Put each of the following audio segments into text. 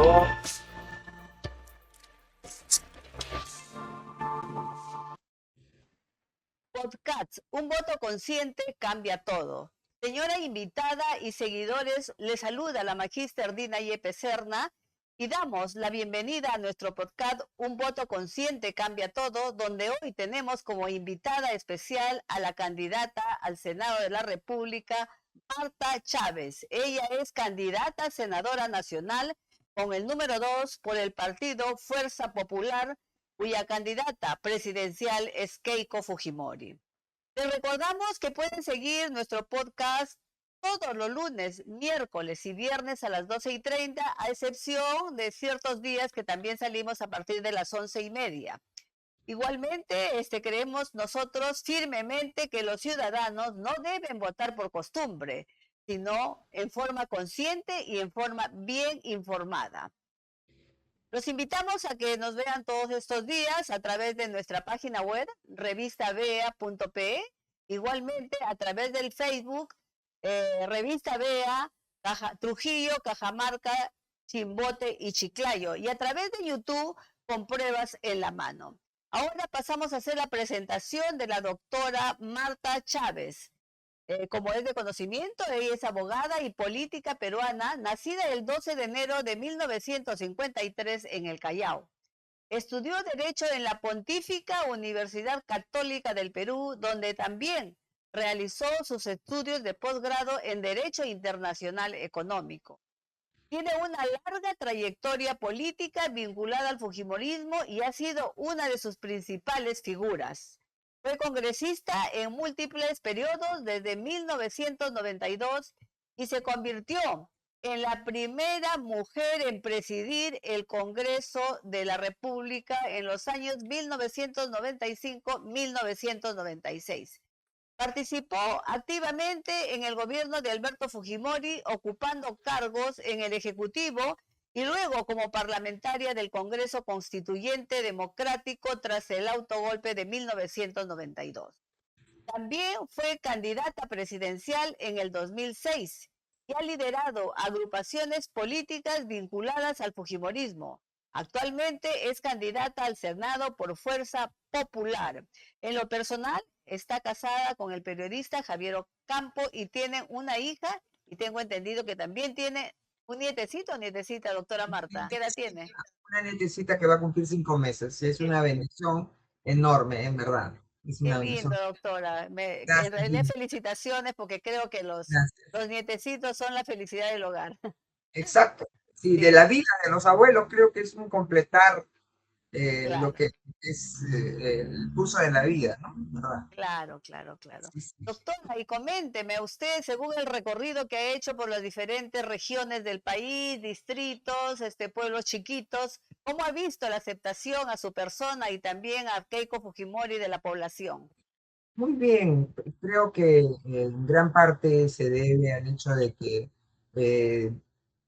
favor. Podcast, un voto consciente cambia todo. Señora invitada y seguidores, le saluda la magíster Dina Yepes Serna y damos la bienvenida a nuestro podcast Un voto consciente cambia todo, donde hoy tenemos como invitada especial a la candidata al Senado de la República, Marta Chávez. Ella es candidata a senadora nacional con el número 2 por el partido Fuerza Popular, cuya candidata presidencial es Keiko Fujimori. Les recordamos que pueden seguir nuestro podcast todos los lunes, miércoles y viernes a las 12:30, a excepción de ciertos días que también salimos a partir de las 11:30. Igualmente, creemos nosotros firmemente que los ciudadanos no deben votar por costumbre, sino en forma consciente y en forma bien informada. Los invitamos a que nos vean todos estos días a través de nuestra página web, revistabea.pe, igualmente a través del Facebook, Revista Bea, Trujillo, Cajamarca, Chimbote y Chiclayo, y a través de YouTube con pruebas en la mano. Ahora pasamos a hacer la presentación de la doctora Marta Chávez. Como es de conocimiento, ella es abogada y política peruana, nacida el 12 de enero de 1953 en el Callao. Estudió Derecho en la Pontífica Universidad Católica del Perú, donde también realizó sus estudios de posgrado en Derecho Internacional Económico. Tiene una larga trayectoria política vinculada al fujimorismo y ha sido una de sus principales figuras. Fue congresista en múltiples periodos desde 1992 y se convirtió en la primera mujer en presidir el Congreso de la República en los años 1995-1996. Participó activamente en el gobierno de Alberto Fujimori, ocupando cargos en el Ejecutivo y luego como parlamentaria del Congreso Constituyente Democrático tras el autogolpe de 1992. También fue candidata presidencial en el 2006 y ha liderado agrupaciones políticas vinculadas al fujimorismo. Actualmente es candidata al Senado por Fuerza Popular. En lo personal, está casada con el periodista Javier Ocampo y tiene una hija, y tengo entendido que también tiene un nietecito o nietecita, doctora Marta. ¿Qué edad tiene? Una nietecita que va a cumplir 5 meses. Es una bendición enorme, en verdad. Es Qué una lindo, bendición. doctora. En Gracias, realidad, Lina. felicitaciones porque creo que Gracias. los nietecitos son la felicidad del hogar. Exacto. Sí, de la Sí, vida de los abuelos creo que es un completar lo claro. que es el curso de la vida, ¿no? ¿Verdad? Claro, claro, claro. Sí, sí. Doctora, y coménteme usted, según el recorrido que ha hecho por las diferentes regiones del país, distritos, pueblos chiquitos, ¿cómo ha visto la aceptación a su persona y también a Keiko Fujimori de la población? Muy bien, creo que en gran parte se debe al hecho de que eh,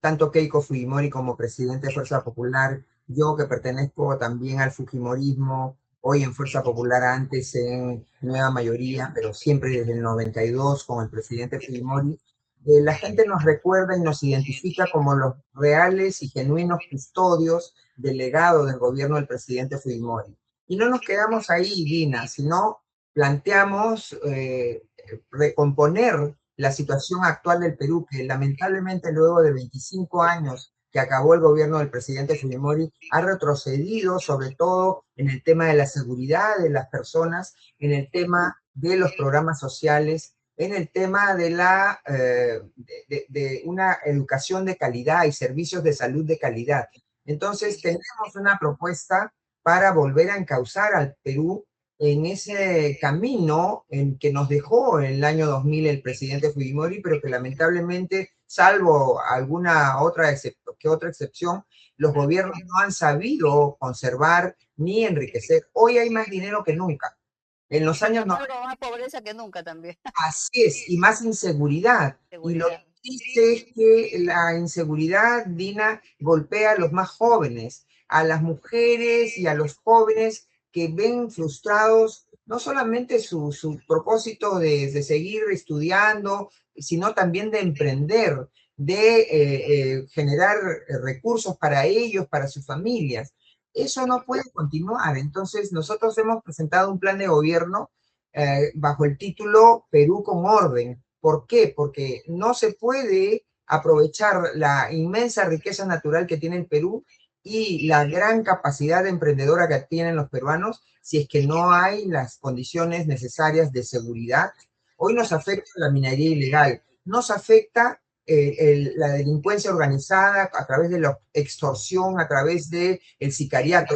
tanto Keiko Fujimori como presidente de Fuerza Popular, yo que pertenezco también al Fujimorismo, hoy en Fuerza Popular, antes en Nueva Mayoría, pero siempre desde el 92 con el presidente Fujimori, la gente nos recuerda y nos identifica como los reales y genuinos custodios del legado del gobierno del presidente Fujimori. Y no nos quedamos ahí, Dina, sino planteamos recomponer la situación actual del Perú, que lamentablemente luego de 25 años que acabó el gobierno del presidente Fujimori, ha retrocedido sobre todo en el tema de la seguridad de las personas, en el tema de los programas sociales, en el tema de una educación de calidad y servicios de salud de calidad. Entonces, tenemos una propuesta para volver a encauzar al Perú en ese camino en que nos dejó en el año 2000 el presidente Fujimori, pero que lamentablemente, salvo alguna otra excepción, los gobiernos no han sabido conservar ni enriquecer. Hoy hay más dinero que nunca. En Y los sin años 90, embargo, más pobreza que nunca también. así es, y más inseguridad. Y lo Seguridad. triste es que la inseguridad, Dina, golpea a los más jóvenes, a las mujeres y a los jóvenes que ven frustrados no solamente su propósito de seguir estudiando, sino también de emprender, de generar recursos para ellos, para sus familias. Eso no puede continuar. Entonces, nosotros hemos presentado un plan de gobierno bajo el título Perú con orden. ¿Por qué? Porque no se puede aprovechar la inmensa riqueza natural que tiene el Perú y la gran capacidad emprendedora que tienen los peruanos si es que no hay las condiciones necesarias de seguridad. Hoy nos afecta la minería ilegal, nos afecta la delincuencia organizada a través de la extorsión, a través del sicariato.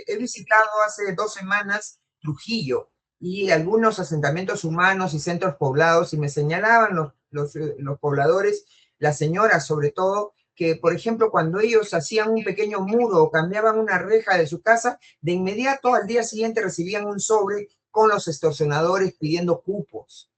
He visitado hace 2 semanas Trujillo y algunos asentamientos humanos y centros poblados y me señalaban los pobladores, las señoras sobre todo, que, por ejemplo, cuando ellos hacían un pequeño muro o cambiaban una reja de su casa, de inmediato al día siguiente recibían un sobre con los extorsionadores pidiendo cupos,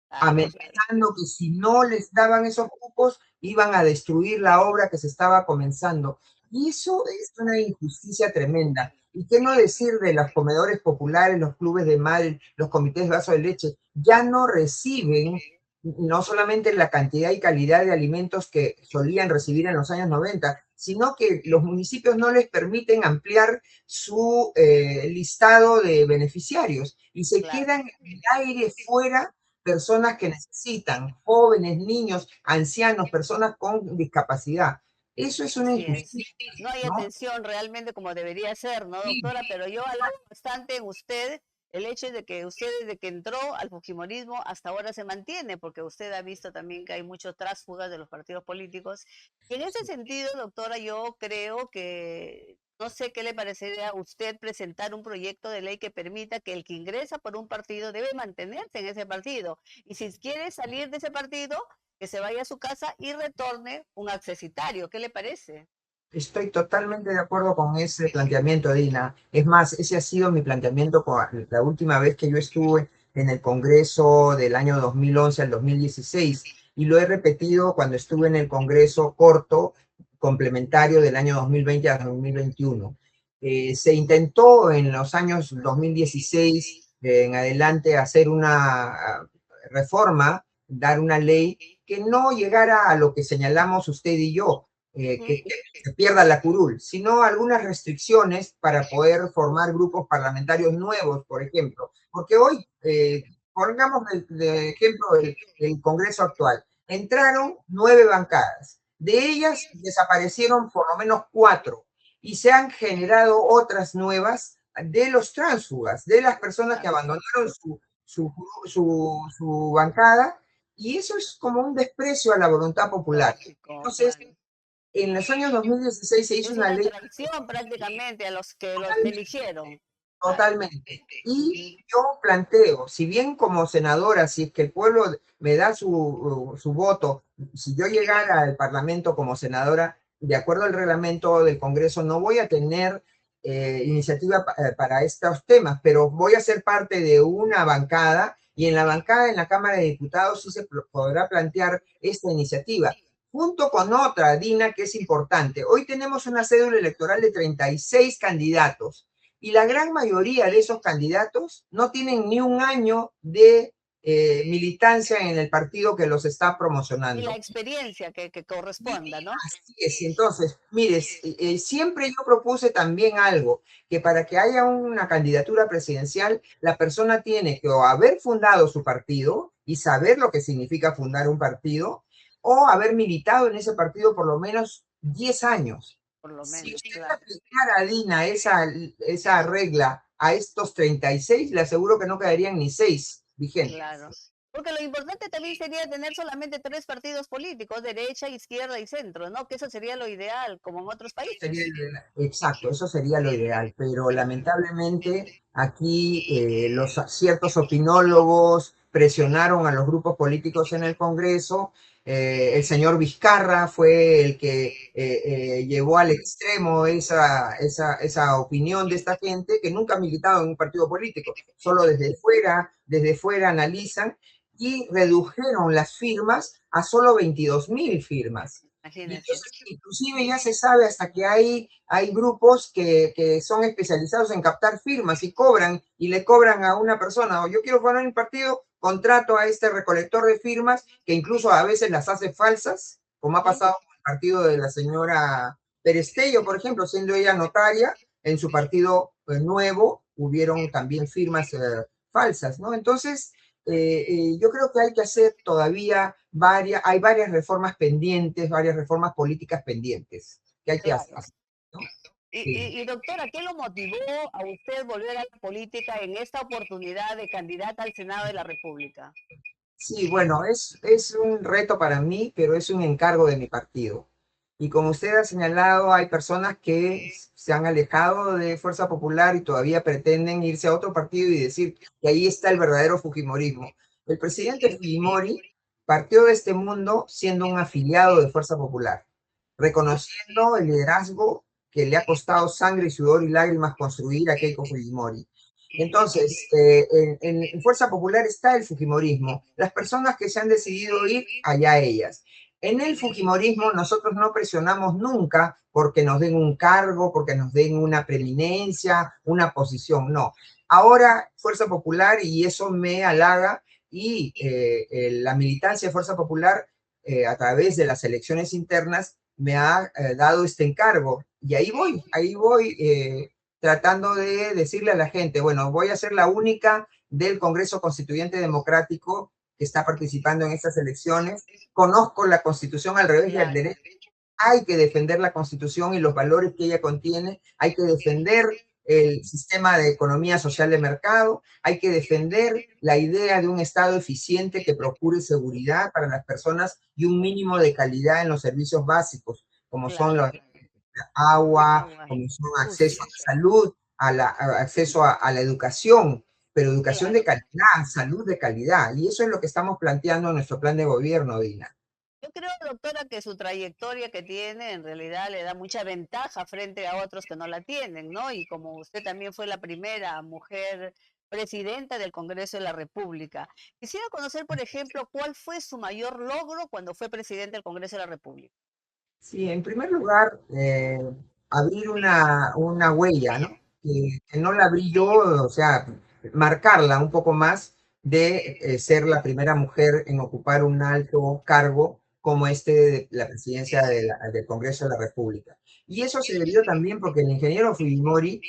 Claro, claro. amenazando que si no les daban esos cupos, iban a destruir la obra que se estaba comenzando. Y eso es una injusticia tremenda. ¿Y qué no decir de los comedores populares, los clubes de madre, los comités de vaso de leche? Ya no reciben no solamente la cantidad y calidad de alimentos que solían recibir en los años 90, sino que los municipios no les permiten ampliar su listado de beneficiarios y se Claro. quedan en el aire fuera personas que necesitan, jóvenes, niños, ancianos, personas con discapacidad. Eso es una Así es. injusticia, No hay ¿no? atención realmente como debería ser, ¿no, Sí, doctora? Pero yo alabo bastante en usted el hecho de que usted desde que entró al fujimorismo hasta ahora se mantiene, porque usted ha visto también que hay muchos tránsfugas de los partidos políticos. Y en ese sentido, doctora, yo creo que no sé qué le parecería a usted presentar un proyecto de ley que permita que el que ingresa por un partido debe mantenerse en ese partido. Y si quiere salir de ese partido, que se vaya a su casa y retorne un accesitario. ¿Qué le parece? estoy totalmente de acuerdo con ese planteamiento, Dina. Es más, ese ha sido mi planteamiento la última vez que yo estuve en el Congreso del año 2011 al 2016 y lo he repetido cuando estuve en el Congreso corto complementario del año 2020 a 2021. Se intentó en los años 2016 en adelante hacer una reforma, dar una ley que no llegara a lo que señalamos usted y yo, Ujú. que se pierda la curul, sino algunas restricciones para poder formar grupos parlamentarios nuevos, por ejemplo. Porque hoy, pongamos de ejemplo el Congreso actual, entraron 9 bancadas, de ellas desaparecieron por lo menos 4 y se han generado otras nuevas de los tránsfugas, de las personas que Claro, abandonaron su bancada, y eso es como un desprecio a la voluntad popular. lógico, Entonces, claro. en los años 2016 se hizo Es una una ley traición prácticamente a los que los totalmente, eligieron. Claro. totalmente. Y Ujú, yo planteo, si bien como senadora, si es que el pueblo me da su voto, si yo llegara al Parlamento como senadora, de acuerdo al reglamento del Congreso, no voy a tener iniciativa para estos temas, pero voy a ser parte de una bancada y en la bancada, en la Cámara de Diputados, sí se podrá plantear esta iniciativa junto con otra, Dina, que es importante. Hoy tenemos una cédula electoral de 36 candidatos y la gran mayoría de esos candidatos no tienen ni un año de militancia en el partido que los está y la promocionando. experiencia que corresponda, ¿no? Así es, entonces, mire, siempre yo propuse también algo, que para que haya una candidatura presidencial, la persona tiene que o haber fundado su partido y saber lo que significa fundar un partido, o haber militado en ese partido por lo menos 10 años. Por lo Si menos, usted claro. aplicara, Dina, esa regla a estos 36, le aseguro que no quedarían ni 6 vigentes. Claro. Porque lo importante también sería tener solamente tres partidos políticos, derecha, izquierda y centro, ¿no? Que eso sería lo ideal, como en otros Sería países. exacto, eso sería lo ideal, pero lamentablemente aquí ciertos opinólogos presionaron a los grupos políticos en el Congreso. El señor Vizcarra fue el que llevó al extremo esa opinión de esta gente que nunca ha militado en un partido político, solo desde fuera analizan y redujeron las firmas a solo 22.000 firmas. Y imagínense. entonces, inclusive ya se sabe hasta que hay grupos que son especializados en captar firmas y cobran, y le cobran a una persona, o yo quiero formar un partido, contrato a este recolector de firmas, que incluso a veces las hace falsas, como ha ¿Sí? pasado con el partido de la señora Perestello, por ejemplo, siendo ella notaria, en su partido nuevo hubieron también firmas falsas, ¿no? Entonces, yo creo que hay que hacer todavía hay varias reformas pendientes, varias reformas políticas pendientes que hay que hacer, Claro. ¿no? Y, Sí. y, y, doctora, ¿qué lo motivó a usted volver a la política en esta oportunidad de candidata al Senado de la República? Sí, bueno, es un reto para mí, pero es un encargo de mi partido. Y como usted ha señalado, hay personas que se han alejado de Fuerza Popular y todavía pretenden irse a otro partido y decir que ahí está el verdadero Fujimorismo. El presidente Fujimori partió de este mundo siendo un afiliado de Fuerza Popular, reconociendo el liderazgo que le ha costado sangre, sudor y lágrimas construir a Keiko Fujimori. Entonces, en Fuerza Popular está el Fujimorismo. Las personas que se han decidido ir, allá ellas. En el Fujimorismo nosotros no presionamos nunca porque nos den un cargo, porque nos den una preeminencia, una posición, no. Ahora Fuerza Popular, y eso me halaga, y la militancia de Fuerza Popular a través de las elecciones internas me ha dado este encargo. Y ahí voy tratando de decirle a la gente, bueno, voy a ser la única del Congreso Constituyente Democrático que está participando en estas elecciones. Conozco la Constitución al revés y al Claro, derecho. Hay que defender la Constitución y los valores que ella contiene. Hay que defender el sistema de economía social de mercado. Hay que defender la idea de un Estado eficiente que procure seguridad para las personas y un mínimo de calidad en los servicios básicos, como son claro. los agua, Agua, como son acceso a justo. la salud, acceso a la educación, pero educación de Claro. calidad, salud de calidad. Y eso es lo que estamos planteando en nuestro plan de gobierno, Dina. Yo creo, doctora, que su trayectoria que tiene en realidad le da mucha ventaja frente a otros que no la tienen, ¿no? Y como usted también fue la primera mujer presidenta del Congreso de la República, quisiera conocer, por ejemplo, cuál fue su mayor logro cuando fue presidente del Congreso de la República. Sí, en primer lugar, abrir una huella, ¿no? Que no la abrí yo, o sea, marcarla un poco más de ser la primera mujer en ocupar un alto cargo como este de la presidencia del Congreso de la República. Y eso se debió también porque el ingeniero Fujimori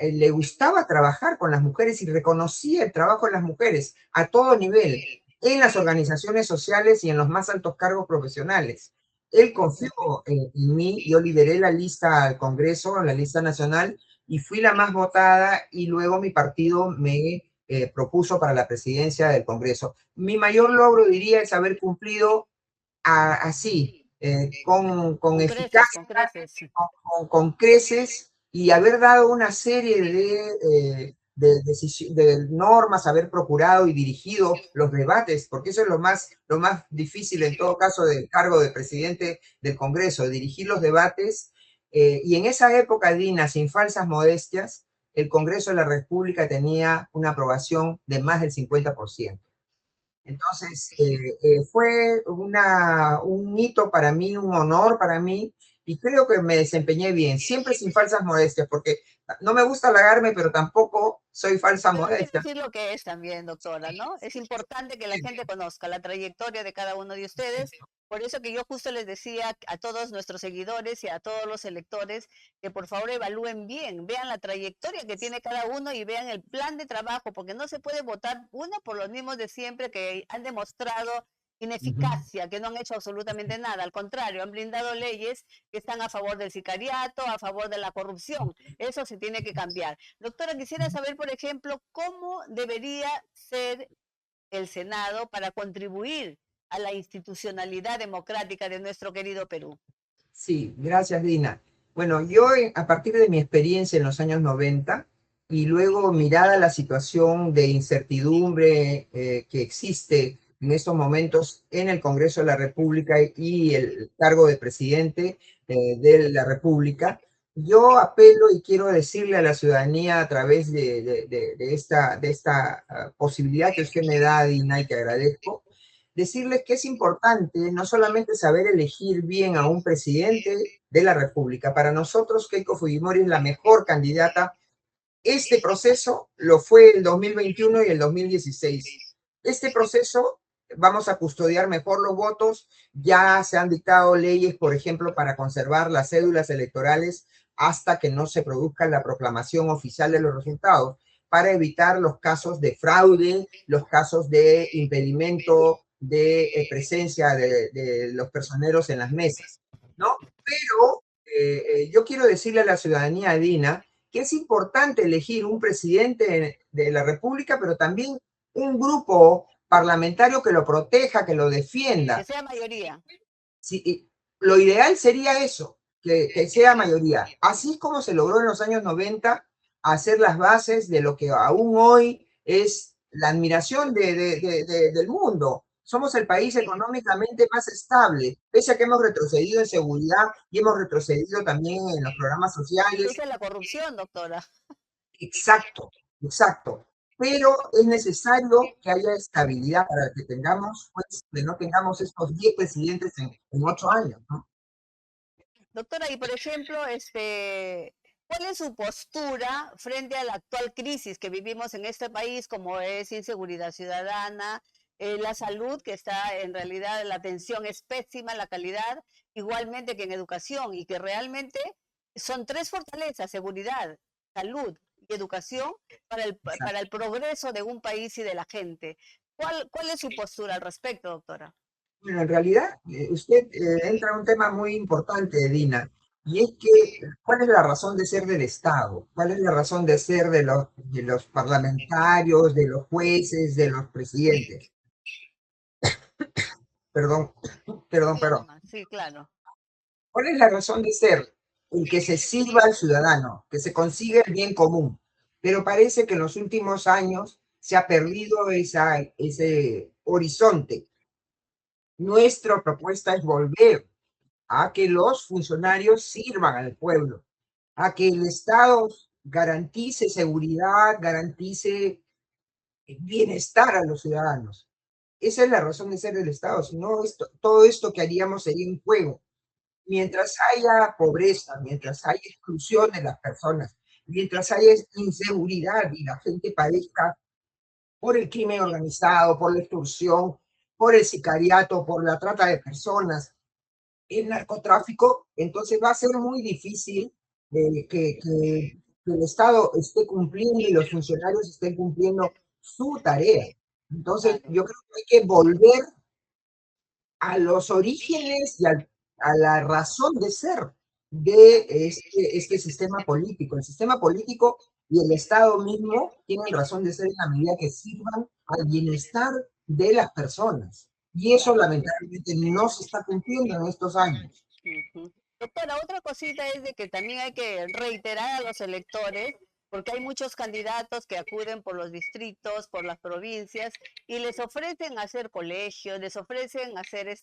le gustaba trabajar con las mujeres y reconocía el trabajo de las mujeres a todo nivel, en las organizaciones sociales y en los más altos cargos profesionales. Él confió en mí, yo lideré la lista al Congreso, la lista nacional, y fui la más votada y luego mi partido me propuso para la presidencia del Congreso. Mi mayor logro, diría, es haber cumplido así, con Con eficacia, creces, sí. con creces y haber dado una serie de normas, haber procurado y dirigido los debates, porque eso es lo más difícil en todo caso del cargo de presidente del Congreso, dirigir los debates. Y en esa época, Dina, sin falsas modestias, el Congreso de la República tenía una aprobación de más del 50%. Entonces, fue un hito para mí, un honor para mí, y creo que me desempeñé bien, siempre sin falsas modestias, porque no me gusta halagarme, pero tampoco soy falsa Pero hay que modestia. decir lo que es también, doctora, ¿no? Es importante que la gente conozca la trayectoria de cada uno de ustedes. Por eso que yo justo les decía a todos nuestros seguidores y a todos los electores que por favor evalúen bien, vean la trayectoria que tiene cada uno y vean el plan de trabajo, porque no se puede votar uno por los mismos de siempre que han demostrado ineficacia, que no han hecho absolutamente nada. Al contrario, han blindado leyes que están a favor del sicariato, a favor de la corrupción. Eso se tiene que cambiar. Doctora, quisiera saber, por ejemplo, cómo debería ser el Senado para contribuir a la institucionalidad democrática de nuestro querido Perú. Sí, gracias, Dina. Bueno, yo a partir de mi experiencia en los años 90 y luego mirada la situación de incertidumbre que existe en estos momentos en el Congreso de la República y el cargo de presidente de la República, yo apelo y quiero decirle a la ciudadanía a través de esta posibilidad que usted me da, Dina, y que agradezco, decirles que es importante no solamente saber elegir bien a un presidente de la República. Para nosotros, Keiko Fujimori es la mejor candidata. Este proceso lo fue el 2021 y el 2016. Este proceso vamos a custodiar mejor los votos. Ya se han dictado leyes, por ejemplo, para conservar las cédulas electorales hasta que no se produzca la proclamación oficial de los resultados, para evitar los casos de fraude, los casos de impedimento de presencia de los personeros en las mesas, ¿no? Pero yo quiero decirle a la ciudadanía, Dina, que es importante elegir un presidente de la República, pero también un grupo parlamentario que lo proteja, que lo defienda. Que sea mayoría. Sí, lo ideal sería eso, que sea mayoría. Así es como se logró en los años 90 hacer las bases de lo que aún hoy es la admiración del mundo. Somos el país económicamente más estable, pese a que hemos retrocedido en seguridad y hemos retrocedido también en los programas sociales. Esa es la corrupción, doctora. Exacto, exacto. Pero es necesario que haya estabilidad para que tengamos, pues, que no tengamos estos 10 presidentes en 8 años, ¿no? Doctora, y por ejemplo, ¿cuál es su postura frente a la actual crisis que vivimos en este país, como es inseguridad ciudadana, la salud, que está en realidad, la atención es pésima, la calidad, igualmente que en educación, y que realmente son tres fortalezas: seguridad, salud y educación para el progreso de un país y de la gente? ¿Cuál es su postura al respecto, doctora? Bueno, en realidad, usted entra en un tema muy importante, Dina, y es que, ¿cuál es la razón de ser del Estado? ¿Cuál es la razón de ser de los parlamentarios, de los jueces, de los presidentes? Perdón, perdón. Sí, claro. ¿Cuál es la razón de ser? El que se sirva al ciudadano, que se consiga el bien común. Pero parece que en los últimos años se ha perdido ese horizonte. Nuestra propuesta es volver a que los funcionarios sirvan al pueblo, a que el Estado garantice seguridad, garantice bienestar a los ciudadanos. Esa es la razón de ser del Estado, si no, todo esto que haríamos sería un juego. Mientras haya pobreza, mientras haya exclusión de las personas, mientras haya inseguridad y la gente padezca por el crimen organizado, por la extorsión, por el sicariato, por la trata de personas, el narcotráfico, entonces va a ser muy difícil que el Estado esté cumpliendo y los funcionarios estén cumpliendo su tarea. Entonces, Claro. yo creo que hay que volver a los orígenes y a la razón de ser de este sistema político. El sistema político y el Estado mismo tienen razón de ser en la medida que sirvan al bienestar de las personas. Y eso Claro. lamentablemente no se está cumpliendo en estos años. Ujú. Doctora, otra cosita es de que también hay que reiterar a los electores, porque hay muchos candidatos que acuden por los distritos, por las provincias, y les ofrecen hacer colegios, les ofrecen hacer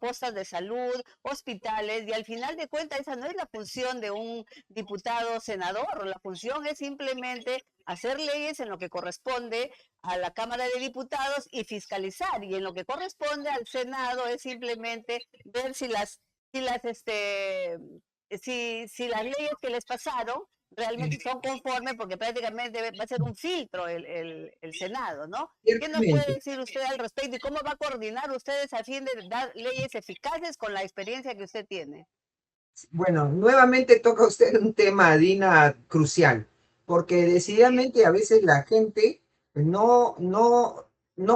postas de salud, hospitales, y al final de cuentas esa no es la función de un diputado o senador. La función es simplemente hacer leyes en lo que corresponde a la Cámara de Diputados y fiscalizar, y en lo que corresponde al Senado es simplemente ver si las, este, si las leyes que les pasaron realmente son conformes, porque prácticamente va a ser un filtro el Senado, ¿no? ¿Qué nos puede Ciertamente. decir usted al respecto y cómo va a coordinar ustedes a fin de dar leyes eficaces con la experiencia que usted tiene? Bueno, nuevamente toca usted un tema, Dina, crucial, porque decididamente a veces la gente no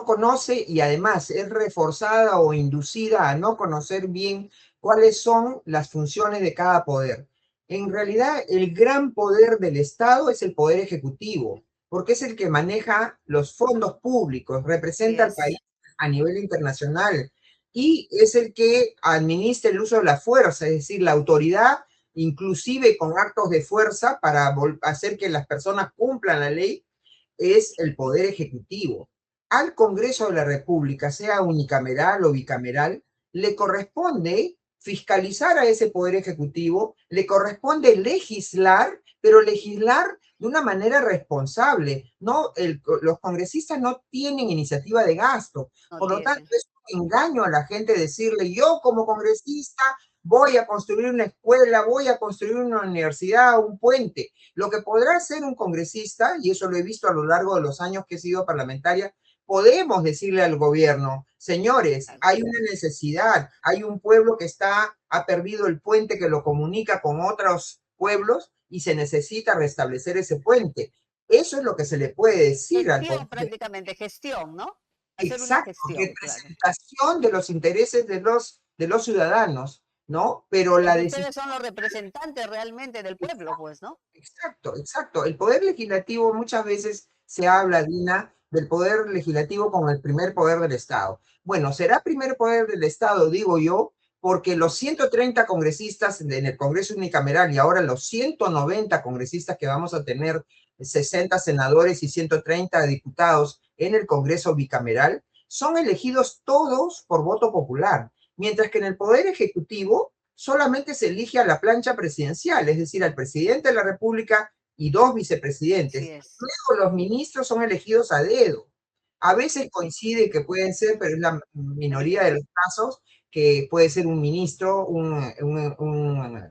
conoce y además es reforzada o inducida a no conocer bien cuáles son las funciones de cada poder. En realidad, el gran poder del Estado es el poder ejecutivo, porque es el que maneja los fondos públicos, Así representa al país es. a nivel internacional y es el que administra el uso de la fuerza, es decir, la autoridad, inclusive con actos de fuerza para hacer que las personas cumplan la ley, es el poder ejecutivo. Al Congreso de la República, sea unicameral o bicameral, le corresponde fiscalizar a ese poder ejecutivo, le corresponde legislar pero legislar de una manera responsable. No, los congresistas no tienen iniciativa de gasto, No por lo tanto tiene. es un engaño a la gente decirle, yo como congresista voy a construir una escuela, voy a construir una universidad, un puente. Lo que podrá hacer un congresista, y eso lo he visto a lo largo de los años que he sido parlamentaria, podemos decirle al gobierno, señores, Claro. hay una necesidad, hay un pueblo que ha perdido el puente que lo comunica con otros pueblos y se necesita restablecer ese puente. Eso es lo que se le puede decir al Gestión poder. prácticamente, gestión, ¿no? Hacer una Exacto, gestión, claro. representación de los intereses de los ciudadanos, ¿no? Pero la Porque decisión. ustedes son los representantes realmente del pueblo, pues, ¿no? Exacto, exacto. El poder legislativo muchas veces se habla, Dina, del poder legislativo como el primer poder del Estado. Bueno, será primer poder del Estado, digo yo, porque los 130 congresistas en el Congreso unicameral y ahora los 190 congresistas que vamos a tener, 60 senadores y 130 diputados en el Congreso bicameral, son elegidos todos por voto popular, mientras que en el Poder Ejecutivo solamente se elige a la plancha presidencial, es decir, al presidente de la República y dos Así vicepresidentes. es. Luego los ministros son elegidos a dedo. A veces coincide que pueden ser, pero es la minoría de los casos, que puede ser un ministro, un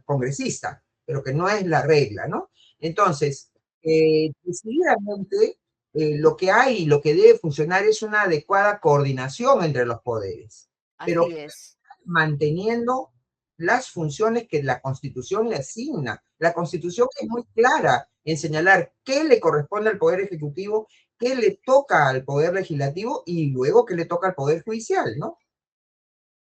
congresista, pero que no es la regla, ¿no? Entonces, decididamente, lo que hay y lo que debe funcionar es una adecuada coordinación entre los poderes, pero Así es. manteniendo las funciones que la Constitución le asigna. La Constitución es muy clara en señalar qué le corresponde al Poder Ejecutivo, qué le toca al Poder Legislativo y luego qué le toca al Poder Judicial, ¿no?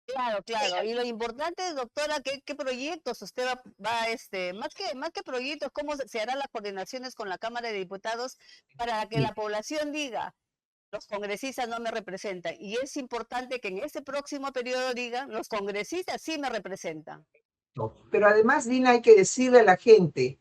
Claro, claro. Y lo importante, doctora, ¿qué proyectos usted más que proyectos, cómo se harán las coordinaciones con la Cámara de Diputados para que Sí. la población diga, los congresistas no me representan? Y es importante que en este próximo periodo digan, los congresistas sí me representan. Pero además, Dina, hay que decirle a la gente,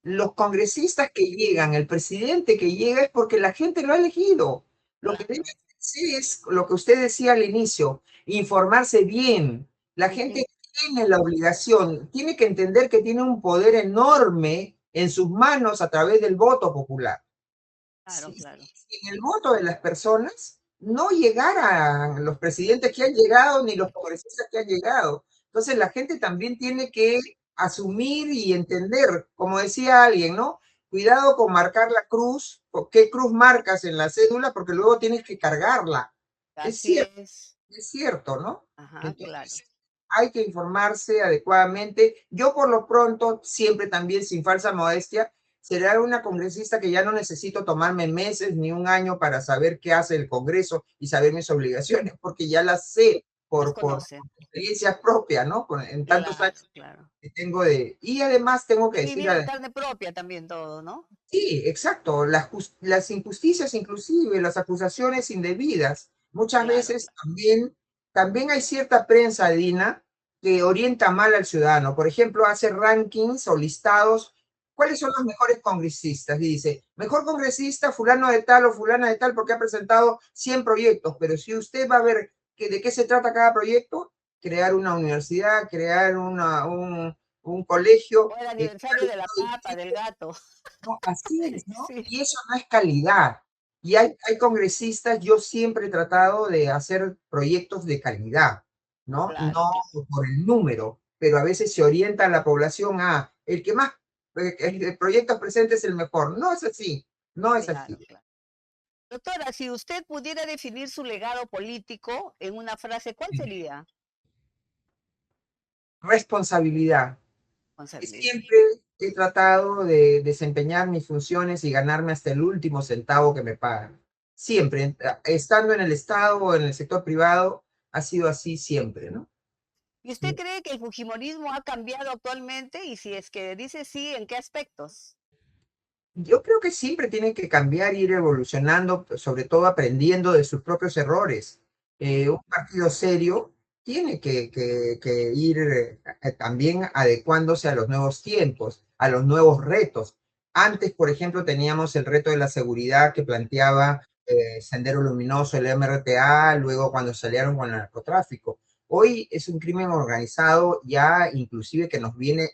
los congresistas que llegan, el presidente que llega es porque la gente lo ha elegido. Lo que debe Claro. hacer es lo que usted decía al inicio, informarse bien. La gente Ujú. tiene la obligación, tiene que entender que tiene un poder enorme en sus manos a través del voto popular. Claro, claro. Si en el voto de las personas no llegaran los presidentes que han llegado ni los congresistas que han llegado. Entonces la gente también tiene que asumir y entender, como decía alguien, ¿no? Cuidado con marcar la cruz, qué cruz marcas en la cédula, porque luego tienes que cargarla. Así es. Es cierto, ¿no? Ajá, claro. Entonces, hay que informarse adecuadamente. Yo por lo pronto, siempre también sin falsa modestia, será una congresista que ya no necesito tomarme meses ni un año para saber qué hace el Congreso y saber mis obligaciones, porque ya las sé Las por conoce. experiencia propia, ¿no? En tantos Claro, años claro. que tengo de... Y además tengo que He decir, vivido en carne propia también todo, ¿no? sí, exacto, las injusticias inclusive, las acusaciones indebidas. Muchas Claro, veces claro. también hay cierta prensa, Dina, que orienta mal al ciudadano. Por ejemplo, hace rankings o listados. ¿Cuáles son los mejores congresistas? Y dice, mejor congresista fulano de tal o fulana de tal porque ha presentado 100 proyectos. Pero si usted va a ver de qué se trata cada proyecto, crear una universidad, crear un O colegio, el crear aniversario de la un papa, del edificio, gato. no, así es, ¿no? Sí, Y eso no es calidad. Y hay congresistas, yo siempre he tratado de hacer proyectos de calidad, ¿no? claro, No claro, por el número, pero a veces se orienta a la población a el que más proyectos presente es el mejor. No es así, no es así. claro, claro. Doctora, si usted pudiera definir su legado político en una frase, ¿cuál sería? Responsabilidad. Responsabilidad. Siempre he tratado de desempeñar mis funciones y ganarme hasta el último centavo que me pagan. Siempre, estando en el Estado o en el sector privado, ha sido así siempre, ¿no? ¿Y usted cree que el fujimorismo ha cambiado actualmente? Y si es que dice sí, ¿en qué aspectos? Yo creo que siempre tiene que cambiar, ir evolucionando, sobre todo aprendiendo de sus propios errores. Un partido serio tiene que ir también adecuándose a los nuevos tiempos, a los nuevos retos. Antes, por ejemplo, teníamos el reto de la seguridad que planteaba Sendero Luminoso, el MRTA, luego cuando salieron con el narcotráfico. Hoy es un crimen organizado ya inclusive que nos viene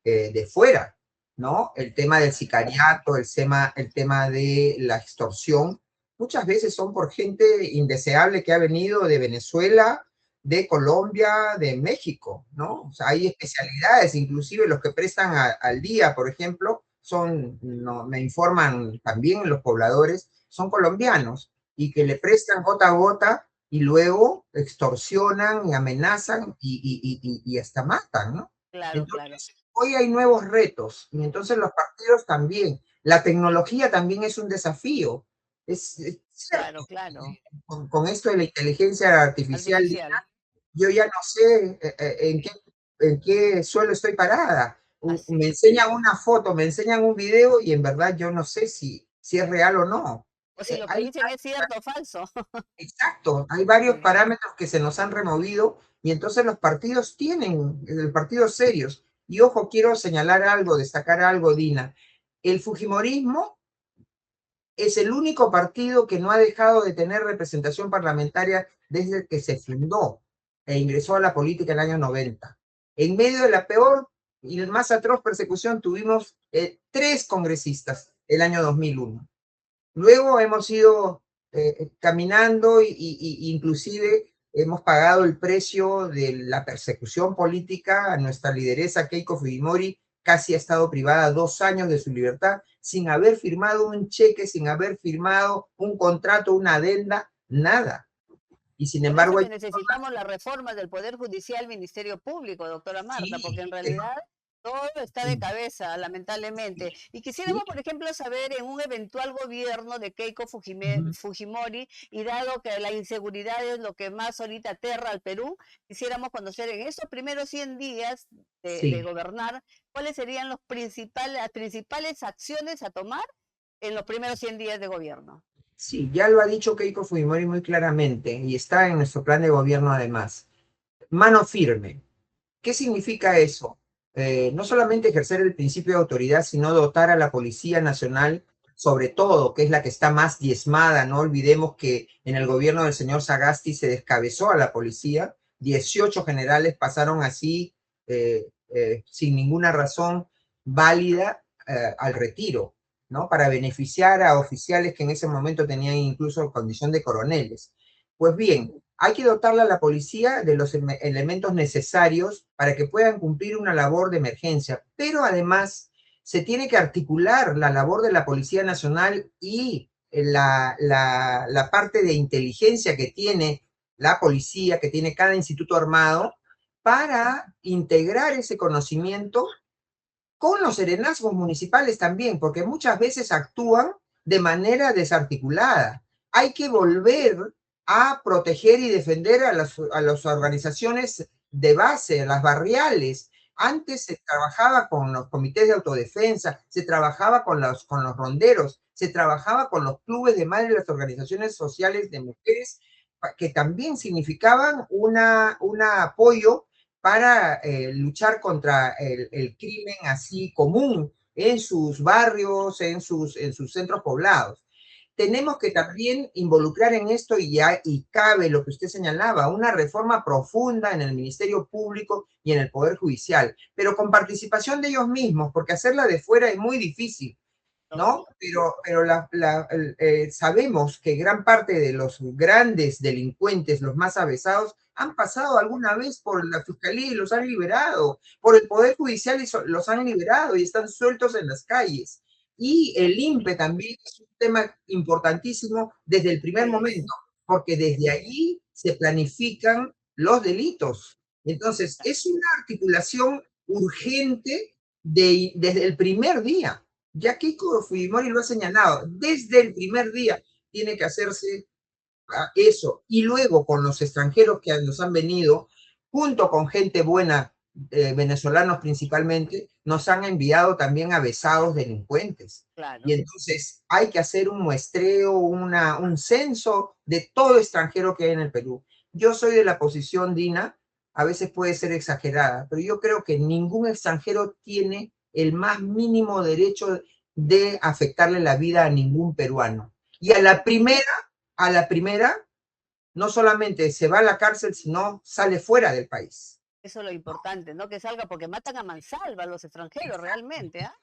de fuera. ¿no? El tema del sicariato, el tema de la extorsión, muchas veces son por gente indeseable que ha venido de Venezuela, de Colombia, de México, ¿no? O sea, hay especialidades, inclusive los que prestan al día, por ejemplo, son, no, me informan también los pobladores, son colombianos y que le prestan gota a gota y luego extorsionan y amenazan y hasta matan, ¿no? Claro, claro. Entonces, hoy hay nuevos retos y entonces los partidos también. La tecnología también es un desafío. Es Claro, cierto, claro. con esto de la inteligencia artificial, Artificial. yo ya no sé en qué suelo estoy parada. Así. Me enseñan una foto, me enseñan un video y en verdad yo no sé si es real o no. O si lo que Hay dicen es cierto o falso. Exacto, hay varios Sí. parámetros que se nos han removido y entonces los partidos tienen, partidos serios. Y ojo, quiero señalar algo, destacar algo, Dina. El Fujimorismo es el único partido que no ha dejado de tener representación parlamentaria desde que se fundó e ingresó a la política en el año 90. En medio de la peor y más atroz persecución tuvimos 3 congresistas el año 2001. Luego hemos ido caminando inclusive hemos pagado el precio de la persecución política a nuestra lideresa Keiko Fujimori, casi ha estado privada 2 años de su libertad sin haber firmado un cheque, sin haber firmado un contrato, una adenda, nada. Y sin Por eso embargo, que necesitamos la reforma del Poder Judicial, Ministerio Público, doctora Marta, porque sí, en realidad todo está de sí, cabeza, lamentablemente. Y sí, quisiéramos, por ejemplo, saber en un eventual gobierno de Keiko uh-huh, Fujimori, y dado que la inseguridad es lo que más ahorita aterra al Perú, quisiéramos conocer en estos primeros 100 días de sí. gobernar, cuáles serían las principales acciones a tomar en los primeros 100 días de gobierno. Sí, ya lo ha dicho Keiko Fujimori muy claramente y está en nuestro plan de gobierno además. Mano firme. ¿Qué significa eso? No solamente ejercer el principio de autoridad, sino dotar a la Policía Nacional, sobre todo, que es la que está más diezmada. No olvidemos que en el gobierno del señor Sagasti se descabezó a la policía, 18 generales pasaron así, sin ninguna razón válida, al retiro, ¿no? Para beneficiar a oficiales que en ese momento tenían incluso condición de coroneles. Pues bien, hay que dotarle a la policía de los elementos necesarios para que puedan cumplir una labor de emergencia, pero además se tiene que articular la labor de la Policía Nacional y la parte de inteligencia que tiene la policía, que tiene cada instituto armado, para integrar ese conocimiento con los serenazgos municipales también, porque muchas veces actúan de manera desarticulada. Hay que volver a proteger y defender a las organizaciones de base, a las barriales. Antes se trabajaba con los comités de autodefensa, se trabajaba con los ronderos, se trabajaba con los clubes de madres, las organizaciones sociales de mujeres, que también significaban un apoyo para luchar contra el crimen así común en sus barrios, en sus centros poblados. Tenemos que también involucrar en esto y cabe lo que usted señalaba, una reforma profunda en el Ministerio Público y en el Poder Judicial, pero con participación de ellos mismos, porque hacerla de fuera es muy difícil. ¿No? Lógico. Pero sabemos que gran parte de los grandes delincuentes, los más avesados, han pasado alguna vez por la fiscalía y los han liberado, por el Poder Judicial y los han liberado y están sueltos en las calles. Y el INPE también es un tema importantísimo desde el primer Es, momento, porque desde allí se planifican los delitos. Entonces, es una articulación urgente desde el primer día. Ya Keiko Fujimori lo ha señalado, desde el primer día tiene que hacerse eso. Y luego con los extranjeros que nos han venido, junto con gente buena, venezolanos principalmente, nos han enviado también avesados delincuentes. Y claro. entonces hay que hacer un muestreo, un censo de todo extranjero que hay en el Perú. Yo soy de la posición, Dina, a veces puede ser exagerada, pero yo creo que ningún extranjero tiene el más mínimo derecho de afectarle la vida a ningún peruano. Y a la primera, no solamente se va a la cárcel, sino sale fuera del país. Eso es lo importante, ¿no? Que salga, porque matan a mansalva a los extranjeros realmente, ¿ah?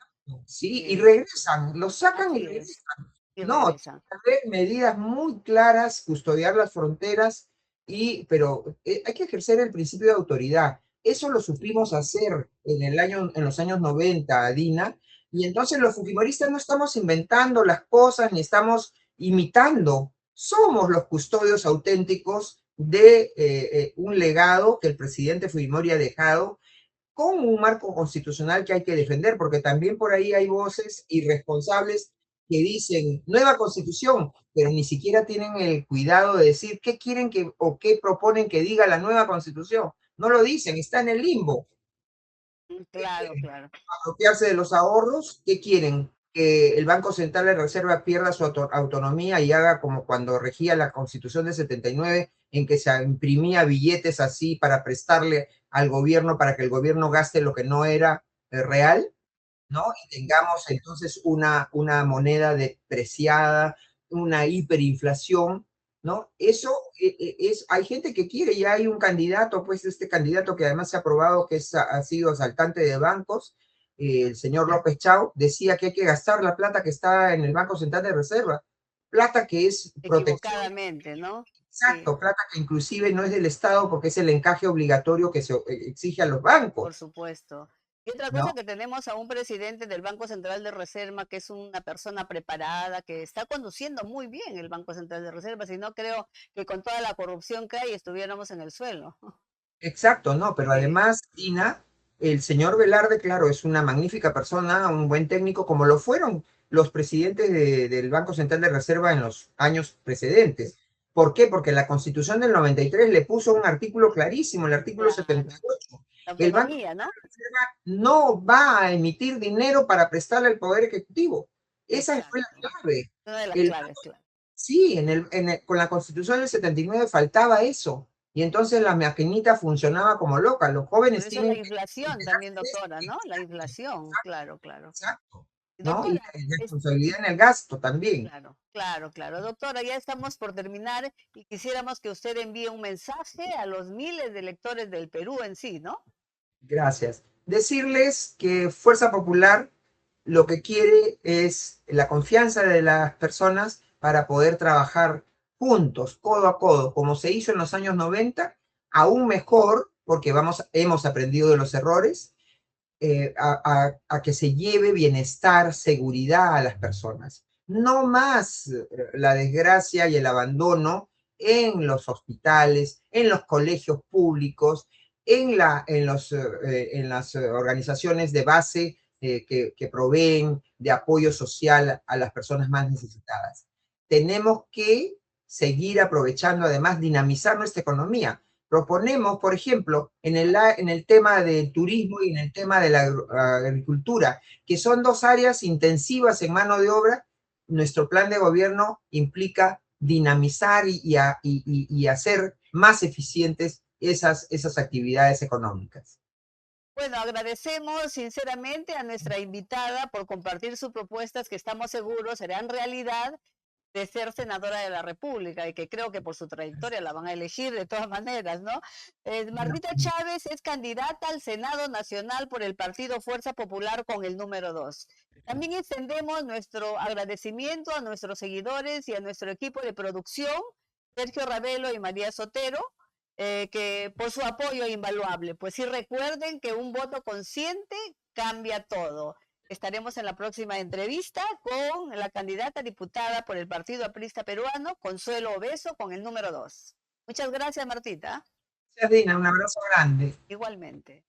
Sí, y Sí, regresan, los sacan y así es. regresan. Y No, tiene regresan. que haber medidas muy claras, custodiar las fronteras, pero hay que ejercer el principio de autoridad. Eso lo supimos hacer en los años 90, Dina, y entonces los fujimoristas no estamos inventando las cosas ni estamos imitando. Somos los custodios auténticos de un legado que el presidente Fujimori ha dejado con un marco constitucional que hay que defender, porque también por ahí hay voces irresponsables que dicen nueva constitución, pero ni siquiera tienen el cuidado de decir qué quieren que o qué proponen que diga la nueva constitución. No lo dicen, está en el limbo. ¿Qué Claro, quieren? claro. ¿Apropiarse de los ahorros? ¿Qué quieren? ¿Que el Banco Central de Reserva pierda su autonomía y haga como cuando regía la Constitución de 79, en que se imprimía billetes así para prestarle al gobierno para que el gobierno gaste lo que no era real? ¿No? Y tengamos entonces una moneda depreciada, una hiperinflación, ¿no? Eso hay gente que quiere, ya hay un candidato, pues este candidato que además se ha probado que ha sido asaltante de bancos, el señor López Chau, decía que hay que gastar la plata que está en el Banco Central de Reserva, plata que es protección, Equivocadamente, ¿no? Sí, exacto, plata que inclusive no es del Estado porque es el encaje obligatorio que se exige a los por bancos, supuesto. Y otra ¿no? cosa que tenemos a un presidente del Banco Central de Reserva que es una persona preparada, que está conduciendo muy bien el Banco Central de Reserva, si no creo que con toda la corrupción que hay estuviéramos en el suelo. Exacto, no, pero Sí, además, Ina, el señor Velarde, claro, es una magnífica persona, un buen técnico, como lo fueron los presidentes del Banco Central de Reserva en los años precedentes. ¿Por qué? Porque la Constitución del 93 le puso un artículo clarísimo, el artículo claro. 78. La El Banco autonomía, ¿no? Central de Reserva no va a emitir dinero para prestarle al Poder Ejecutivo. Esa fue la Exacto. clave. Una de las El claves, claro. Sí, con la Constitución del 79 faltaba eso. Y entonces la maquinita funcionaba como loca. Los Por jóvenes eso la tienen que inflación enterarse también, de eso. doctora, ¿no? La inflación, claro, claro. Exacto. ¿No? Y Doctora, la responsabilidad en el gasto también. claro, claro, claro. Doctora, ya estamos por terminar y quisiéramos que usted envíe un mensaje a los miles de electores del Perú en sí, ¿no? Gracias. Decirles que Fuerza Popular lo que quiere es la confianza de las personas para poder trabajar juntos, codo a codo, como se hizo en los años 90, aún mejor, porque hemos aprendido de los errores, a que se lleve bienestar, seguridad a las personas. No más la desgracia y el abandono en los hospitales, en los colegios públicos, en las organizaciones de base que proveen de apoyo social a las personas más necesitadas. Tenemos que seguir aprovechando, además, dinamizar nuestra economía. Proponemos, por ejemplo, en el tema del turismo y en el tema de la agricultura, que son dos áreas intensivas en mano de obra, nuestro plan de gobierno implica dinamizar y hacer más eficientes esas actividades económicas. Bueno, agradecemos sinceramente a nuestra invitada por compartir sus propuestas que estamos seguros serán realidad de ser senadora de la República y que creo que por su trayectoria la van a elegir de todas maneras, ¿no? Martita Chávez es candidata al Senado Nacional por el partido Fuerza Popular con el número 2. También extendemos nuestro agradecimiento a nuestros seguidores y a nuestro equipo de producción, Sergio Ravelo y María Sotero, que por su apoyo invaluable. Pues sí recuerden que un voto consciente cambia todo. Estaremos en la próxima entrevista con la candidata diputada por el Partido Aprista Peruano, Consuelo Obeso, con el número 2. Muchas gracias, Martita. Gracias, Dina. Un abrazo grande. Igualmente.